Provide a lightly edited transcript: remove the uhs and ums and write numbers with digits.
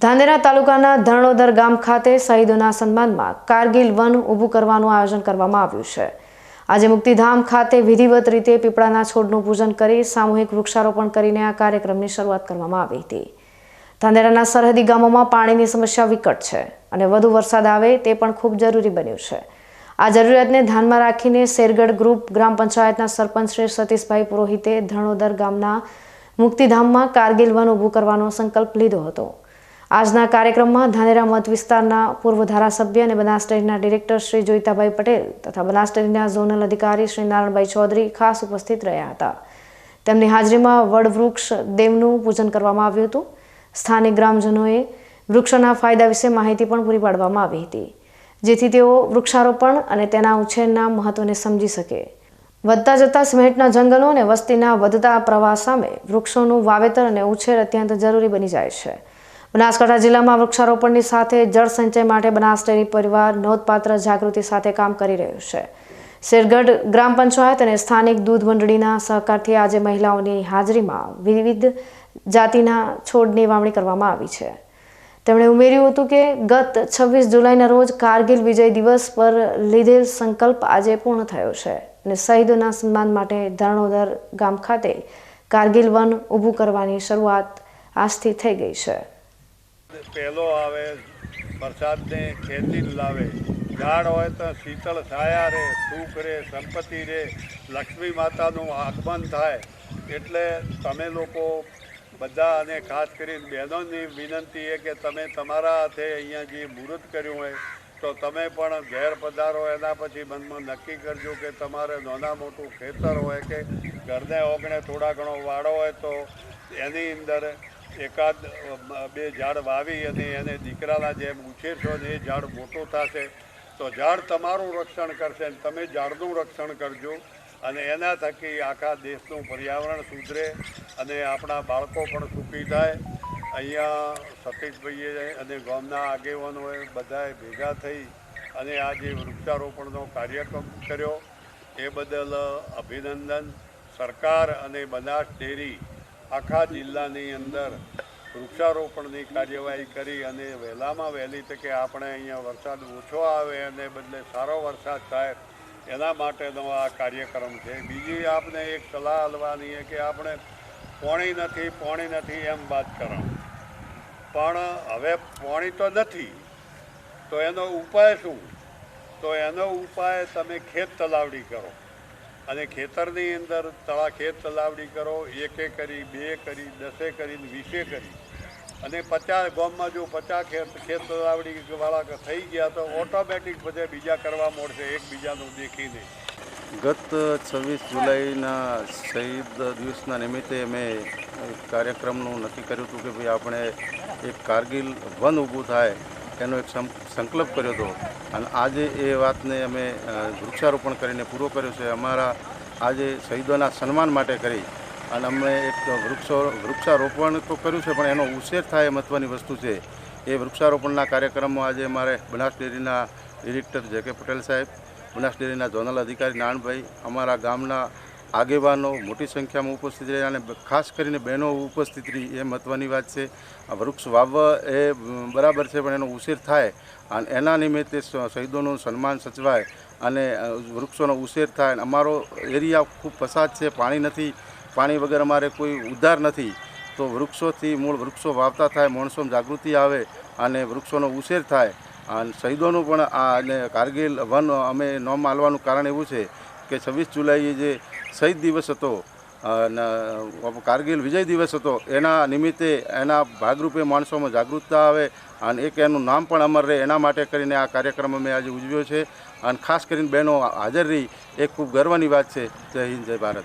ધાનેરા તાલુકાના ધરણોદર ગામ ખાતે શહીદોના સન્માનમાં કારગિલ વન ઊભું કરવાનું આયોજન કરવામાં આવ્યું છે। આજે મુક્તિધામ ખાતે વિધિવત રીતે પીપળાના છોડનું પૂજન કરી સામૂહિક વૃક્ષારોપણ કરીને આ કાર્યક્રમની શરૂઆત કરવામાં આવી હતી। ધાનેરાના સરહદી ગામોમાં પાણીની સમસ્યા વિકટ છે અને વધુ વરસાદ આવે તે પણ ખૂબ જરૂરી બન્યું છે। આ જરૂરિયાતને ધ્યાનમાં રાખીને શેરગઢ ગ્રુપ ગ્રામ પંચાયતના સરપંચ શ્રી સતીશભાઈ પુરોહિતે ધરણોદર ગામના મુક્તિધામમાં કારગિલ વન ઊભું કરવાનો સંકલ્પ લીધો હતો। આજના કાર્યક્રમમાં ધાનેરા મત વિસ્તારના પૂર્વ ધારાસભ્ય અને બનાસ ડેરીના ડિરેક્ટર શ્રી જોઈતાભાઈ પટેલ તથા બનાસ ડેરીના ઝોનલ અધિકારી શ્રી નારાયણભાઈ ચૌધરી ખાસ ઉપસ્થિત રહ્યા હતા। તેમની હાજરીમાં વડવૃક્ષ દેવનું પૂજન કરવામાં આવ્યું હતું। સ્થાનિક ગ્રામજનોએ વૃક્ષોના ફાયદા વિશે માહિતી પણ પૂરી પાડવામાં આવી હતી, જેથી તેઓ વૃક્ષારોપણ અને તેના ઉછેરના મહત્વને સમજી શકે। વધતા જતા સિમેન્ટના જંગલો અને વસ્તીના વધતા પ્રવાહ સામે વૃક્ષોનું વાવેતર અને ઉછેર અત્યંત જરૂરી બની જાય છે। બનાસકાંઠા જિલ્લામાં વૃક્ષારોપણની સાથે જળ સંચય માટે બનાસ ડેરી પરિવાર નોંધપાત્ર જાગૃતિ સાથે કામ કરી રહ્યું છે। શેરગઢ ગ્રામ પંચાયત અને સ્થાનિક દૂધ મંડળીના સહકારથી આજે મહિલાઓની હાજરીમાં વિવિધ જાતિના છોડની વાવણી કરવામાં આવી છે। તેમણે ઉમેર્યું હતું કે ગત 26 જુલાઈના રોજ કારગિલ વિજય દિવસ પર લીધેલ સંકલ્પ આજે પૂર્ણ થયો છે અને શહીદોના સન્માન માટે ધરણોદર ગામ ખાતે કારગિલ વન ઊભું કરવાની શરૂઆત આજથી થઈ ગઈ છે। પહેલો આવે વરસાદને ખેતી લાવે, ઝાડ હોય તો શીતળ છાયા રહે, સુખ રહે, સંપત્તિ રહે, લક્ષ્મી માતાનું આગમન થાય। એટલે તમે લોકો બધા અને ખાસ કરીને બહેનોની વિનંતી છે કે તમે તમારા હાથે અહીંયા જે મુહૂર્ત કર્યું હોય તો તમે પણ ઘેર પધારો। એના પછી મનમાં નક્કી કરજો કે તમારે નાના મોટું ખેતર હોય કે ઘરને ઓગણે થોડા ઘણો વાડો હોય તો એની અંદર એકાદ બે ઝાડ વાવી અને એને દીકરાના જેમ ઉછેરશો ને એ ઝાડ મોટું થશે તો ઝાડ તમારું રક્ષણ કરશે અને તમે ઝાડનું રક્ષણ કરજો અને એના થકી આખા દેશનું પર્યાવરણ સુધરે અને આપણા બાળકો પણ સુખી થાય। અહીંયા સતીશભાઈએ અને ગામના આગેવાનોએ બધાએ ભેગા થઈ અને આ જે વૃક્ષારોપણનો કાર્યક્રમ કર્યો એ બદલ અભિનંદન। સરકાર અને બનાસ ડેરી આખા જિલ્લાની અંદર વૃક્ષારોપણની કાર્યવાહી કરી અને વહેલામાં વહેલી તકે આપણે અહીંયા વરસાદ ઓછો આવે અને બદલે સારો વરસાદ થાય એના માટેનો આ કાર્યક્રમ છે। બીજી આપને એક સલાહ આપવાની છે કે આપણે પાણી નથી એમ વાત કરો, પણ હવે પાણી તો નથી તો એનો ઉપાય શું? તો એનો ઉપાય તમે ખેત તલાવડી કરો અને ખેતરની અંદર ખેત તલાવડી કરો। 1 કરી, 2 કરી, 10 કરી, 20 કરી અને 50 ગામમાં જો 50 ખેત તલાવડી વાળા થઈ ગયા તો ઓટોમેટિક બધે બીજા કરવા મળશે એકબીજાનું દેખીને। ગત 26 જુલાઈના શહીદ દિવસના નિમિત્તે અમે કાર્યક્રમનું નક્કી કર્યું હતું કે ભાઈ આપણે એક કારગિલ વન ઊભું થાય એનો એક સંકલ્પ કર્યો હતો અને આજે એ વાતને અમે વૃક્ષારોપણ કરીને પૂરો કર્યો છે। અમારા આજે શહીદોના સન્માન માટે કરી અને અમે એક વૃક્ષારોપણ તો કર્યું છે પણ એનો ઉછેર થાય એ મહત્ત્વની વસ્તુ છે। એ વૃક્ષારોપણના કાર્યક્રમમાં આજે અમારે બનાસ ડેરીના ડિરેક્ટર જે કે પટેલ સાહેબ, બનાસ ડેરીના ઝોનલ અધિકારી નારાયણભાઈ, અમારા ગામના આગેવાનો મોટી સંખ્યામાં ઉપસ્થિત રહ્યા અને ખાસ કરીને બહેનો ઉપસ્થિત રહી એ મહત્ત્વની વાત છે। વૃક્ષ વાવવા એ બરાબર છે પણ એનો ઉછેર થાય અને એના નિમિત્તે શહીદોનું સન્માન સચવાય અને વૃક્ષોનો ઉછેર થાય। અમારો એરિયા ખૂબ પસાદ છે, પાણી નથી, પાણી વગર અમારે કોઈ ઉદ્ધાર નથી તો વૃક્ષોથી મૂળ વૃક્ષો વાવતા થાય, માણસોમાં જાગૃતિ આવે અને વૃક્ષોનો ઉછેર થાય। અને શહીદોનું પણ અને કારગિલ વન અમે નામ આલવાનું કારણ એવું છે કે 26 જુલાઈએ જે શહીદ દિવસ હતો, કારગિલ વિજય દિવસ હતો, એના નિમિત્તે એના ભાગરૂપે માણસોમાં જાગૃતતા આવે અને એક એનું નામ પણ અમર રહે એના માટે કરીને આ કાર્યક્રમ અમે આજે ઉજવ્યો છે અને ખાસ કરીને બહેનો હાજર રહી એ ખૂબ ગર્વની વાત છે। જય હિન્દ, જય ભારત।